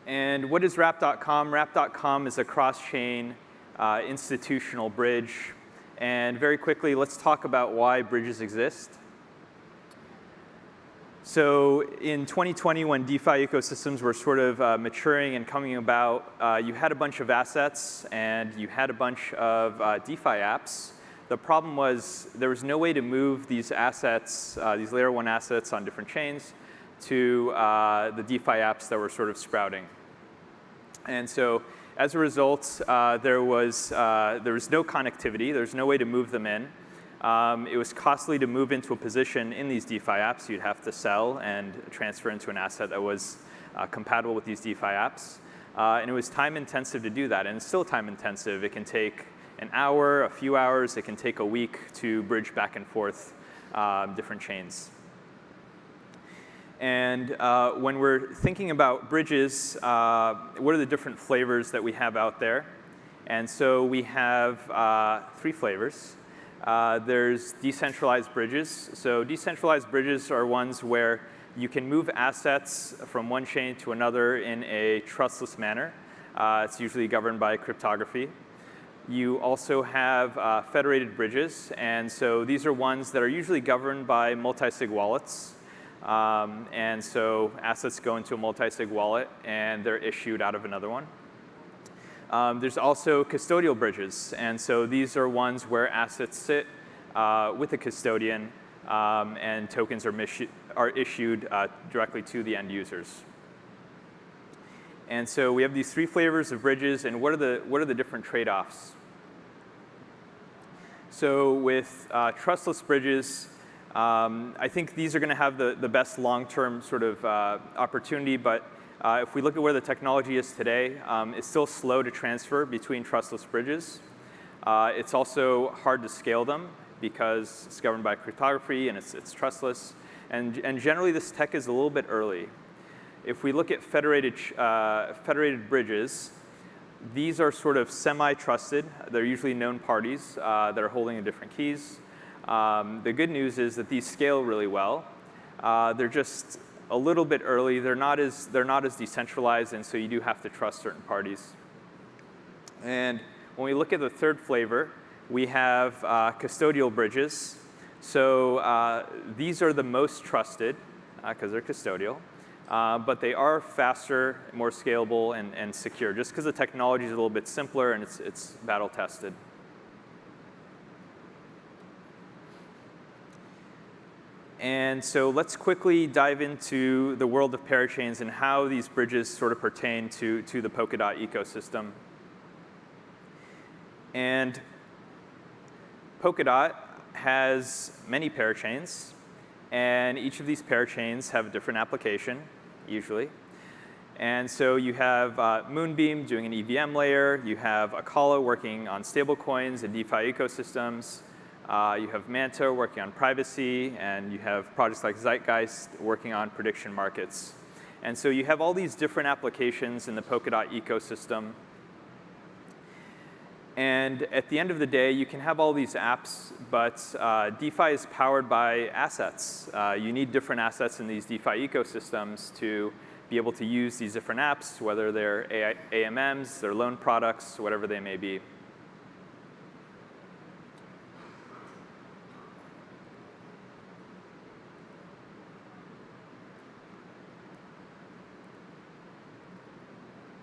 And what is Wrap.com? Wrap.com is a cross-chain institutional bridge. And very quickly, let's talk about why bridges exist. So in 2020, when DeFi ecosystems were sort of maturing and coming about, you had a bunch of assets and you had a bunch of DeFi apps. The problem was there was no way to move these assets, these layer 1 assets on different chains, to the DeFi apps that were sort of sprouting. And so as a result, there was no connectivity. There's no way to move them in. It was costly to move into a position in these DeFi apps. You'd have to sell and transfer into an asset that was compatible with these DeFi apps. And it was time intensive to do that, and it's still time intensive. It can take an hour, a few hours. It can take a week to bridge back and forth different chains. And when we're thinking about bridges, what are the different flavors that we have out there? And so we have 3 flavors. There's decentralized bridges. So decentralized bridges are ones where you can move assets from one chain to another in a trustless manner. It's usually governed by cryptography. You also have federated bridges. And so these are ones that are usually governed by multi-sig wallets. And so assets go into a multi-sig wallet, and they're issued out of another one. There's also custodial bridges. And so these are ones where assets sit with a custodian, and tokens are issued directly to the end users. And so we have these 3 flavors of bridges, and what are the different trade-offs? So with trustless bridges, I think these are going to have the best long-term sort of opportunity, but if we look at where the technology is today, it's still slow to transfer between trustless bridges. It's also hard to scale them because it's governed by cryptography and it's trustless. And generally, this tech is a little bit early. If we look at federated bridges, these are sort of semi-trusted. They're usually known parties that are holding the different keys. The good news is that these scale really well. They're just a little bit early. They're not as decentralized, and so you do have to trust certain parties. And when we look at the third flavor, we have custodial bridges. So these are the most trusted because they're custodial, but they are faster, more scalable, and secure, just because the technology is a little bit simpler and it's battle tested. And so let's quickly dive into the world of parachains and how these bridges sort of pertain to the Polkadot ecosystem. And Polkadot has many parachains, and each of these parachains have a different application, usually. And so you have Moonbeam doing an EVM layer. You have Akala working on stablecoins and DeFi ecosystems. You have Manta working on privacy, and you have projects like Zeitgeist working on prediction markets. And so you have all these different applications in the Polkadot ecosystem. And at the end of the day, you can have all these apps, but DeFi is powered by assets. You need different assets in these DeFi ecosystems to be able to use these different apps, whether they're AMMs, they're loan products, whatever they may be.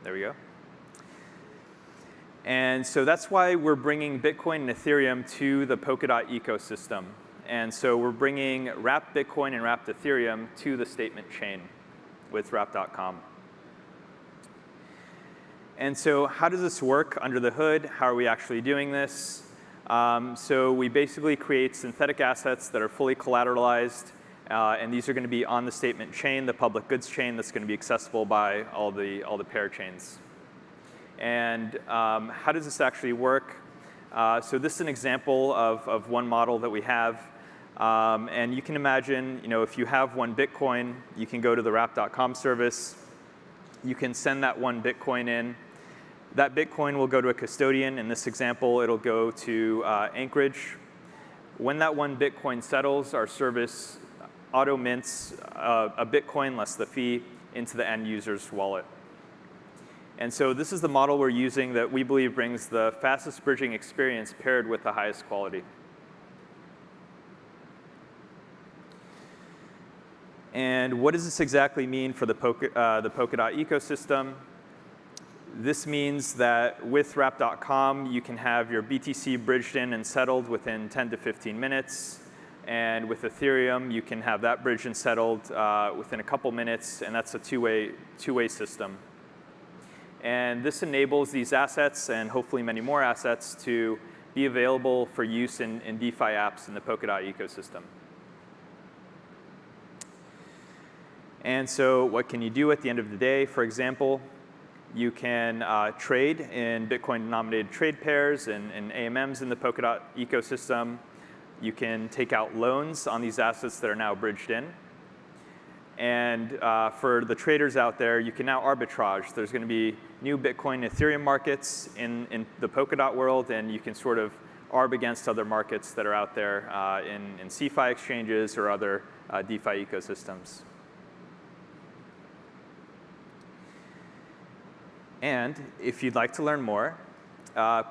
There we go. And so that's why we're bringing Bitcoin and Ethereum to the Polkadot ecosystem. And so we're bringing wrapped Bitcoin and wrapped Ethereum to the statement chain with Wrap.com. And so how does this work under the hood? How are we actually doing this? So we basically create synthetic assets that are fully collateralized. And these are going to be on the statement chain, the public goods chain that's going to be accessible by all the parachains. And how does this actually work? So this is an example of one model that we have. And you can imagine, if you have 1 Bitcoin, you can go to the Wrap.com service. You can send that 1 Bitcoin in. That Bitcoin will go to a custodian. In this example, it'll go to Anchorage. When that 1 Bitcoin settles, our service auto mints a Bitcoin less the fee into the end user's wallet. And so this is the model we're using that we believe brings the fastest bridging experience paired with the highest quality. And what does this exactly mean for the Polkadot ecosystem? This means that with Wrap.com, you can have your BTC bridged in and settled within 10 to 15 minutes. And with Ethereum, you can have that bridged and settled within a couple minutes, and that's a two-way system. And this enables these assets, and hopefully many more assets, to be available for use in DeFi apps in the Polkadot ecosystem. And so what can you do at the end of the day? For example, you can trade in Bitcoin-denominated trade pairs and AMMs in the Polkadot ecosystem. You can take out loans on these assets that are now bridged in. And for the traders out there, you can now arbitrage. There's going to be new Bitcoin and Ethereum markets in the Polkadot world, and you can sort of arb against other markets that are out there in CeFi exchanges or other DeFi ecosystems. And if you'd like to learn more,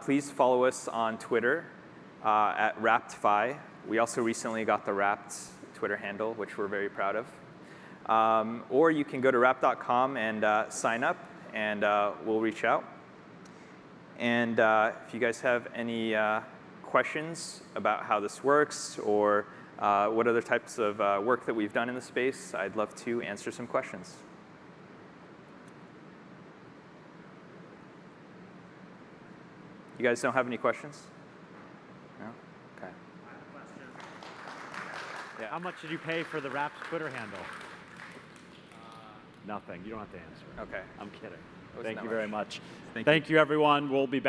please follow us on Twitter at WrappedFi. We also recently got the Wrapped Twitter handle, which we're very proud of. Or you can go to Wrap.com and sign up, and we'll reach out. And if you guys have any questions about how this works or what other types of work that we've done in the space, I'd love to answer some questions. You guys don't have any questions? No? OK. I have a question. Yeah. How much did you pay for the Wrapped Twitter handle? Nothing. You don't have to answer. OK. I'm kidding. Wasn't Thank that you much. very much. Thank you. Thank you, everyone. We'll be back.